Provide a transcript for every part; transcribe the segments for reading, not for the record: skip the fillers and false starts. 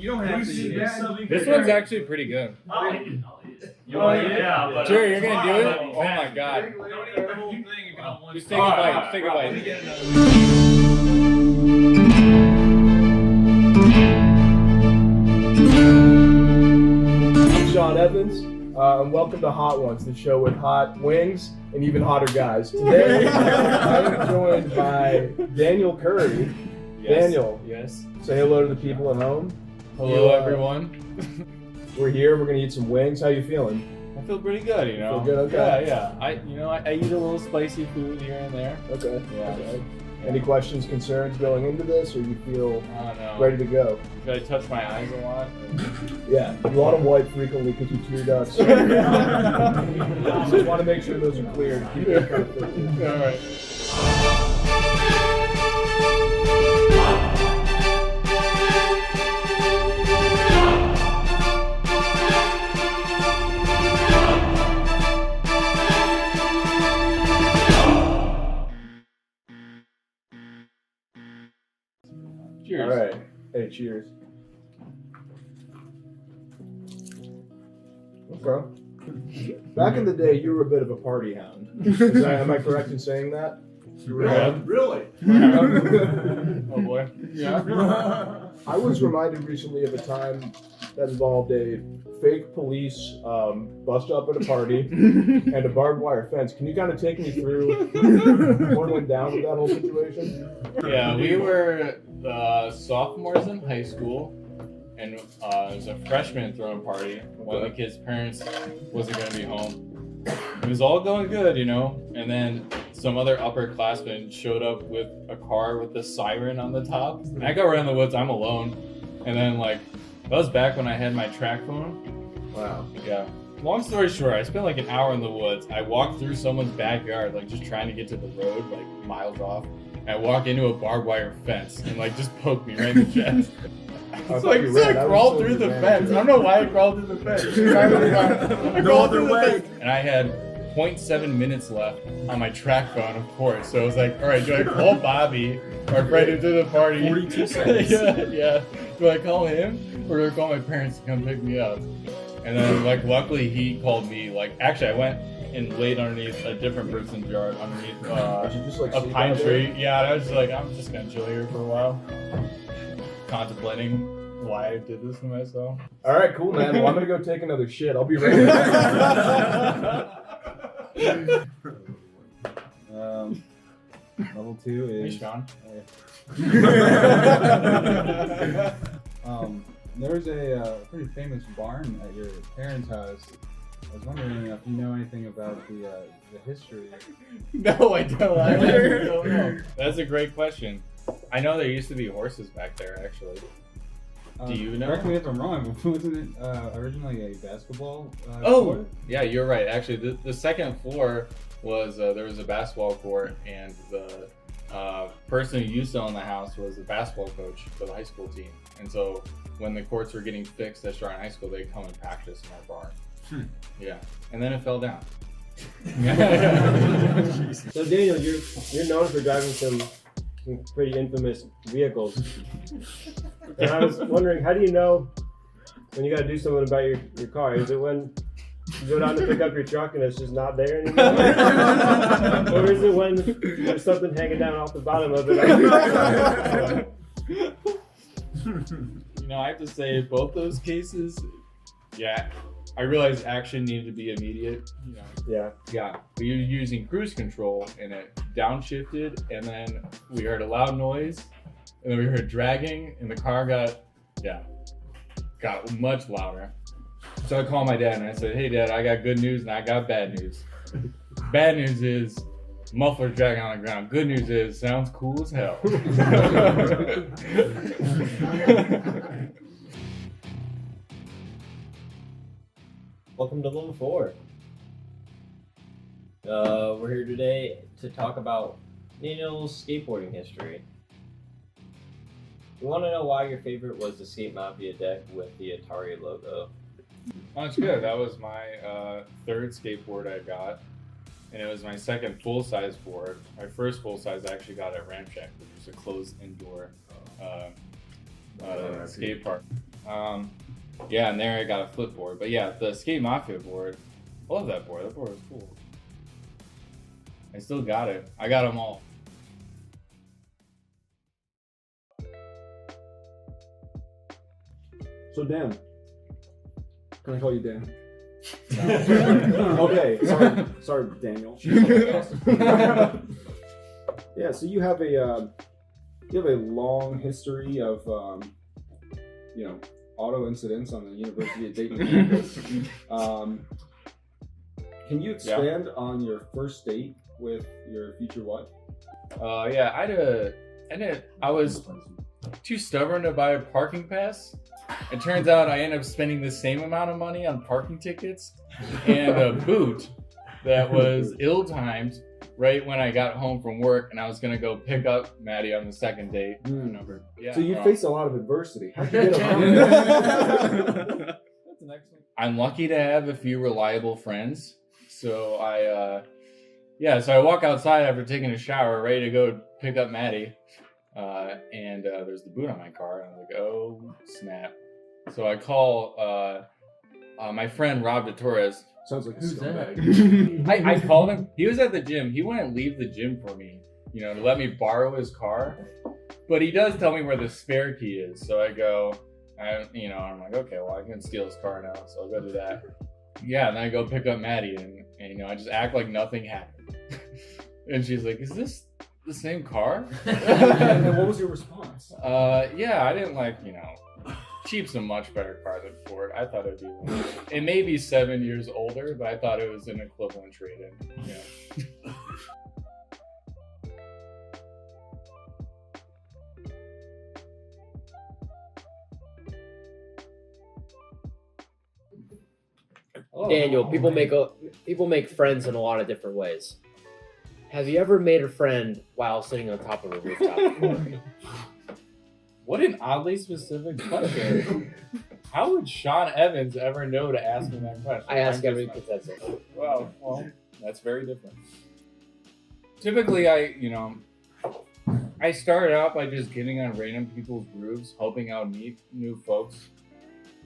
You don't have to eat it. This one's actually pretty good. I'll eat it. Yeah, but Jerry, you're gonna do it? Oh my god. Don't eat the whole thing if you don't want Just to. take a bite. Just take a Let me bite. get another. I'm Sean Evans, and welcome to Hot Ones, the show with hot wings and even hotter guys. Today, I'm joined by Daniel Curry. Yes. Daniel, Yes. say hello to the people at home. Hello, everyone. We're here. We're gonna eat some wings. How you feeling? I feel pretty good, you know. Feel good? Okay. Yeah. I eat a little spicy food here and there. Okay. Yeah. Okay. Any questions, concerns going into this, or you feel I don't know. ready to go? Should I touch my eyes a lot? Yeah. You want them white frequently because you tear ducts. Just want to make sure those are clear to keep it perfect. All right. Cheers. All right. Hey, cheers. Okay. Back in the day, you were a bit of a party hound. Am I correct in saying that? Really? Oh boy. Yeah. I was reminded recently of a time that involved a fake police bust up at a party and a barbed wire fence. Can you kind of take me through what went down with that whole situation? Yeah, we were sophomores in high school, and it was a freshman throwing party. One of the kids' parents wasn't going to be home. It was all going good, you know, and then some other upperclassmen showed up with a car with the siren on the top. And I go around the woods, I'm alone, and then that was back when I had my track phone. Wow. Yeah. Long story short, I spent like an hour in the woods. I walked through someone's backyard, just trying to get to the road, miles off. I walk into a barbed wire fence and just poked me right in the chest. thought you So I ran. I was crawled told through you the ran. fence. I don't know why I crawled through the fence. I No crawled other through the way. fence. And I had 0.7 minutes left on my track phone, of course. So I was like, all right, do I call Bobby, our friend who threw the party? 42 seconds. yeah. Do I call him or do I call my parents to come pick me up? And then, luckily he called me. Actually, I went and laid underneath a different person's yard, underneath Did you just a sleep pine out there? tree. Yeah, and I was just like, I'm just gonna chill here for a while, contemplating why I did this to myself. All right, cool, man. Well, I'm gonna go take another shit. I'll be right back. Level 2 Hey, is Sean. there's a pretty famous barn at your parents' house. I was wondering if you know anything about the history. No, I don't. I really don't know. That's a great question. I know there used to be horses back there, actually. Do you know? Correct me if I'm wrong, but wasn't it originally a basketball Oh, court? yeah, you're right. Actually, the second floor was there was a basketball court, and the person who used to own the house was the basketball coach for the high school team. And so when the courts were getting fixed at Shrine High School, they'd come and practice in our barn. Yeah, and then it fell down. So Daniel, you're known for driving some pretty infamous vehicles. And I was wondering, how do you know when you got to do something about your car? Is it when you go down to pick up your truck and it's just not there anymore? Or is it when there's something hanging down off the bottom of it? I have to say, both those cases, yeah, I realized action needed to be immediate. Yeah. Yeah, we were using cruise control and it downshifted, and then we heard a loud noise, and then we heard dragging, and the car got much louder. So I called my dad and I said, "Hey, Dad, I got good news and I got bad news. Bad news is muffler's dragging on the ground. Good news is sounds cool as hell." Welcome to level 4. We're here today to talk about Daniel's skateboarding history. We want to know why your favorite was the Skate Mafia deck with the Atari logo. Oh, that's good. That was my third skateboard I got, and it was my second full-size board. My first full-size I actually got at Ramshack, which was a closed indoor skate park. Yeah, and there I got a flip board. But yeah, the Skate Mafia board, I love that board. That board was cool. I still got it. I got them all. So Dan, can I call you Dan? Okay, sorry, Daniel. Yeah, so you have a long history of auto incidents on the University of Dayton campus. Can you expand on your first date with your future wife? Yeah, I was too stubborn to buy a parking pass. It turns out I ended up spending the same amount of money on parking tickets and a boot that was ill-timed right when I got home from work, and I was gonna go pick up Maddie on the second date. So you faced a lot of adversity. How'd you get around this? That's an excellent. I'm lucky to have a few reliable friends. So I walk outside after taking a shower, ready to go pick up Maddie. And there's the boot on my car, and I'm like, oh snap. So I call my friend Rob DeTorres. Sounds like a Who's scumbag. I called him. He was at the gym. He wouldn't leave the gym for me, to let me borrow his car. But he does tell me where the spare key is. So I go, I'm like, okay, well, I can steal his car now. So I'll go do that. Yeah, and then I go pick up Maddie, and I just act like nothing happened. And she's like, is this the same car? And what was your response? Yeah, I didn't Jeep's a much better car than Ford. I thought it'd be it may be 7 years older, but I thought it was an equivalent trade-in. Yeah. Daniel, people make friends in a lot of different ways. Have you ever made a friend while sitting on top of a rooftop? What an oddly specific question. How would Sean Evans ever know to ask me that question? I ask every contestant. Well, that's very different. Typically, I started out by just getting on random people's roofs, hoping I would meet new folks.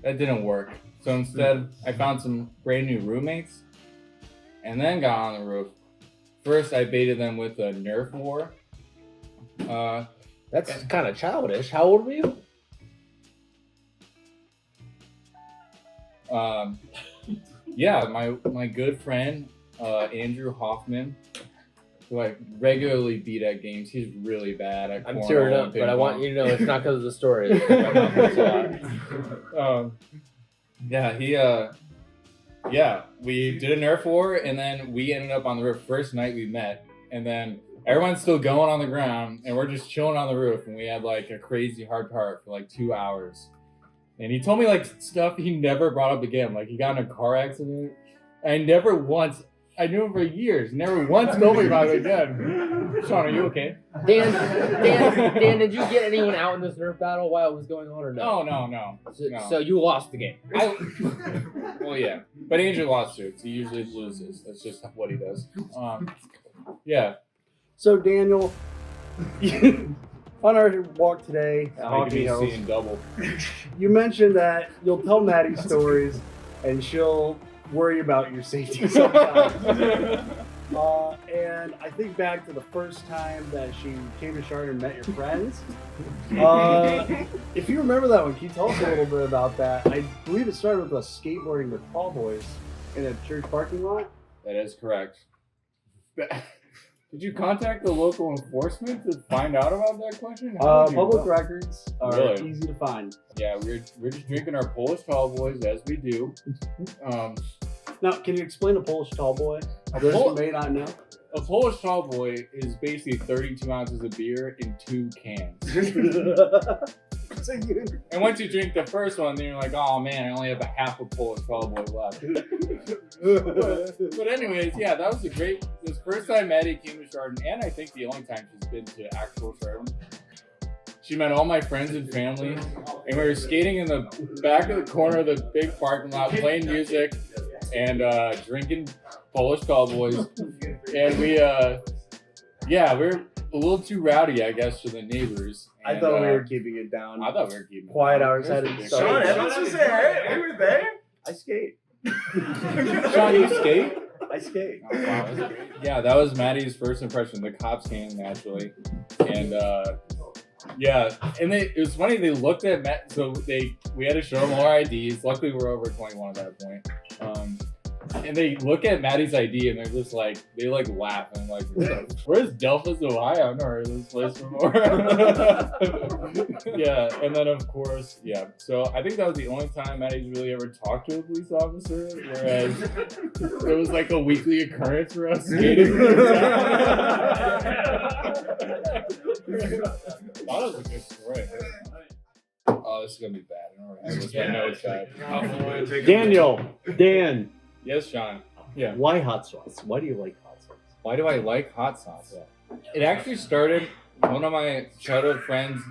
That didn't work. So instead, I found some brand new roommates and then got on the roof. First, I baited them with a Nerf war. That's kind of childish. How old were you? Yeah, my good friend, Andrew Hoffman, who I regularly beat at games. He's really bad at I'm tearing up, but I want you to know it's not because of the story. It's 'cause my mouth hurts a lot. We did a Nerf war, and then we ended up on the roof first night we met, and then everyone's still going on the ground, and we're just chilling on the roof, and we had a crazy hard part for 2 hours. And he told me stuff he never brought up again. He got in a car accident. I knew him for years, never once told me about it again. Sean, are you okay? Dan, did you get anyone out in this Nerf battle while it was going on or no? No. So you lost the game. Well, yeah. But Andrew lost too. He usually loses. That's just what he does. Yeah. So Daniel, on our walk today, I could be seeing double. you mentioned that you'll tell Maddie stories and she'll worry about your safety sometimes. And I think back to the first time that she came to Chardon and met your friends. If you remember that one, can you tell us a little bit about that? I believe it started with us skateboarding with Tall Boys in a church parking lot. That is correct. Did you contact the local enforcement to find out about that question? Public records are Really? easy to find. Yeah, we're just drinking our Polish Tall Boys as we do. Now, can you explain a Polish Tall Boy? Those who may not know. A Polish Tall Boy is basically 32 ounces of beer in 2 cans. And once you drink the first one, then you're like, oh man, I only have a half a Polish Tall Boy left. But anyways, yeah, that was this first time Maddie came to Chardon, and I think the only time she's been to actual Chardon. She met all my friends and family, and we were skating in the back of the corner of the big parking lot, playing music and drinking Polish Tall Boys. And we a little too rowdy, I guess, for the neighbors. I and, thought we were keeping it down. I thought we were keeping it Quiet down. hours had This to is start. ridiculous. Sean Evans was there. You were there. I skate. Sean, you skate? I skate. Oh, wow, that's great. Yeah, that was Maddie's first impression. The cops came naturally, and yeah, and it was funny. They looked at Matt, so we had to show them all our IDs. Luckily, we're over 21 at that point. And they look at Maddie's ID and they're just like, they like laugh and like, where's Delphus, Ohio? I've never heard of this place before. Yeah, and then of course, yeah. So I think that was the only time Maddie's really ever talked to a police officer, whereas it was like a weekly occurrence for us skating. That was a good story. Oh, this is gonna be bad. I was my notes bad. Daniel, Dan, Yes, Sean. Yeah. why hot sauce? Why do you like hot sauce? Why do I like hot sauce? It actually started. One of my childhood friends,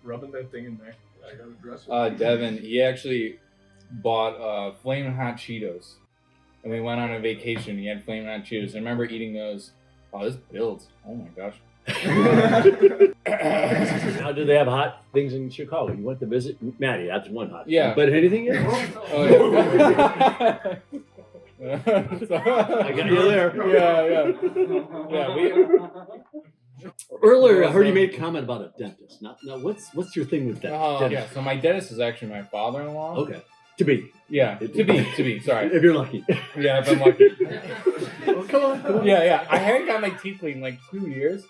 Rubbing that thing in there. I gotta dress it. Devin, he actually bought Flamin' Hot Cheetos, and we went on a vacation. He had Flamin' Hot Cheetos. I remember eating those. Oh, this builds. Oh my gosh. Now, do they have hot things in Chicago? You went to visit Maddie. That's one hot. Yeah. But anything else? Oh, yeah. I got you there. Yeah. Earlier, I heard you made a comment about a dentist. Now what's your thing with that? Oh, yeah. dentist? So my dentist is actually my father-in-law. Okay. To be. Yeah. To be. Sorry. If you're lucky. Yeah, if I'm lucky. Oh, come on. Yeah. I haven't got my teeth cleaned in like 2 years.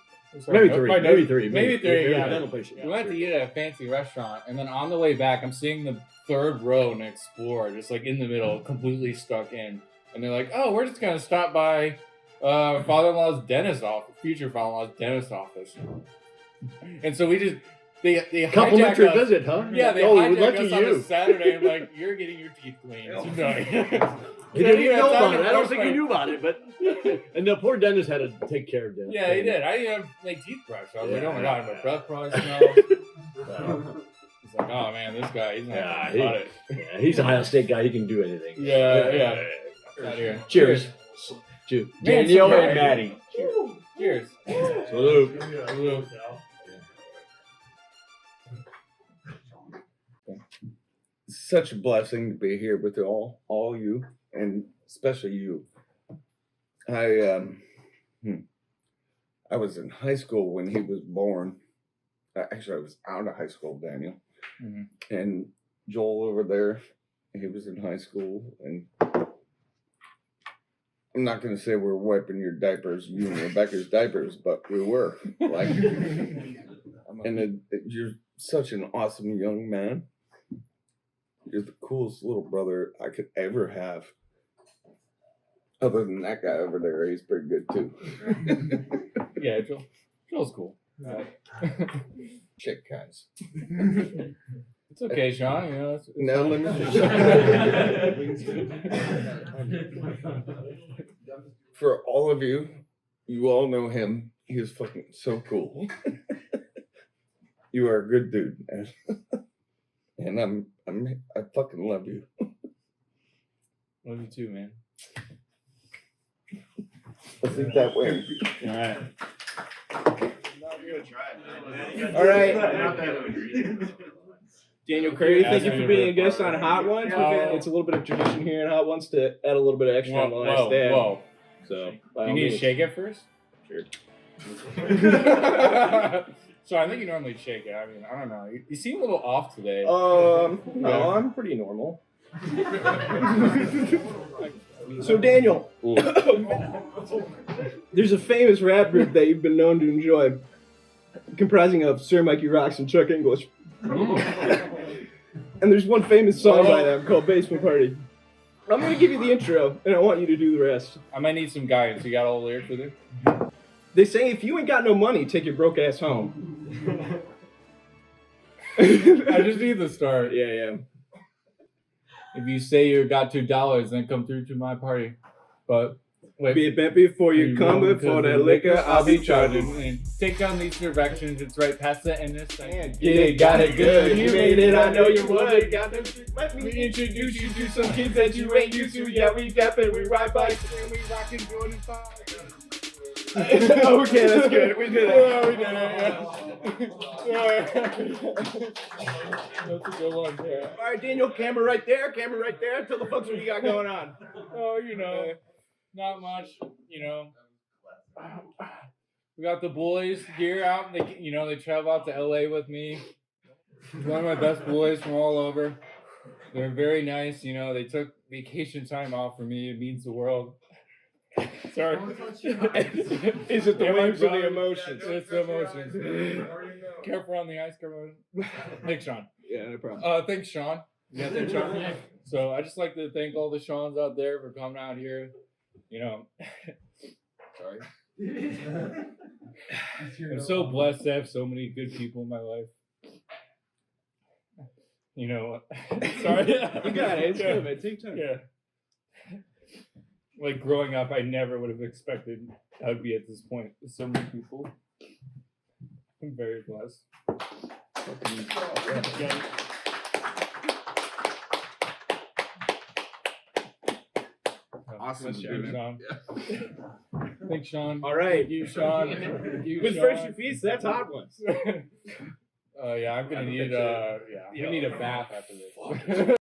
Maybe three. My Maybe nose- three. Maybe three. Yeah. Dental patient. We went to eat at a fancy restaurant, and then on the way back, I'm seeing the third row in Explorer, just like in the middle, completely stuck in. And they're like, "Oh, we're just gonna stop by father-in-law's dentist office, future father-in-law's dentist office." And so we just they Complimentary hijack us. visit, huh? Yeah, they oh, hijack lucky us on a you. Saturday. And like, you're getting your teeth cleaned tonight. He didn't even know That's about how it. I don't the think he knew about it, but and the poor dentist had to take care of that. Yeah, he did. I didn't have my teeth brushed. I was like, Yeah. oh my god, my breath probably smells. He's like, oh man, this guy, he's not Yeah, about it. Yeah, he's an Ohio State guy. He can do anything. Yeah. Out here. Cheers. Cheers. Man, Daniel some and Maddie. Cheers. Salute. Salute. Such a blessing to be here with all you, and especially you. I was in high school when he was born. Actually, I was out of high school, Daniel. Mhm. And Joel over there, he was in high school, and I'm not going to say we're wiping your diapers, you and Rebecca's diapers, but we were. Like, and you're such an awesome young man. You're the coolest little brother I could ever have. Other than that guy over there, he's pretty good too. Yeah, Joel's cool. Chick guys. It's okay, Sean. You know, it's No, let me For all of you, you all know him. He is fucking so cool. You are a good dude, man. And I fucking love you. Love you too, man. I think that way. All right. All right. Daniel Curry, thank you for being a guest on Hot Ones. It's a little bit of tradition here in Hot Ones to add a little bit of extra on the last day. Whoa. So, You need to shake it first? Sure. So I think you normally shake it. I mean, I don't know. You seem a little off today. No, I'm pretty normal. So Daniel, there's a famous rap group that you've been known to enjoy, comprising of Sir Mikey Rocks and Chuck English. And there's one famous song by them called Basement Party. I'm gonna give you the intro, and I want you to do the rest. I might need some guidance. You got all the lyrics with it? They say if you ain't got no money, take your broke ass home. I just need the start. Yeah. If you say you got $2, then come through to my party. But wait. Be it bent before you come, before that liquor, I'll be charging. And take down these directions. It's right past the end of the Yeah, got it good. You made it, I know you would. Got them. Let We me introduce you to some kids that you ain't used to. Yeah, we deppin', we ride bikes, and we rockin' Jordan 5. Okay, that's good. We did it. Yeah, we did it. Yeah. That's a good one. Yeah. All right, Daniel, camera right there. Camera right there. Tell the folks what you got going on. Oh, not much. We got the boys here out. They travel out to LA with me. One of my best boys from all over. They're very nice. They took vacation time off for me. It means the world. Sorry. Is it the waves or the emotions? It's the emotions. Careful on the ice, careful. Thanks, Sean. Yeah, no problem. Thanks, Sean. Yeah, thanks, Sean. So I just like to thank all the Seans out there for coming out here. Sorry. I'm so blessed to have so many good people in my life. Sorry. You got it. It's good, man. Take time. Yeah. Like growing up, I never would have expected I would be at this point with so many people. I'm very blessed. Awesome, Thanks, dude. Sean. Thanks, Sean. All right. Thank you, Sean. Thank you, With Sean. Fresh and Feast, that's hot ones. Yeah, I'm gonna need I we need a bath after this.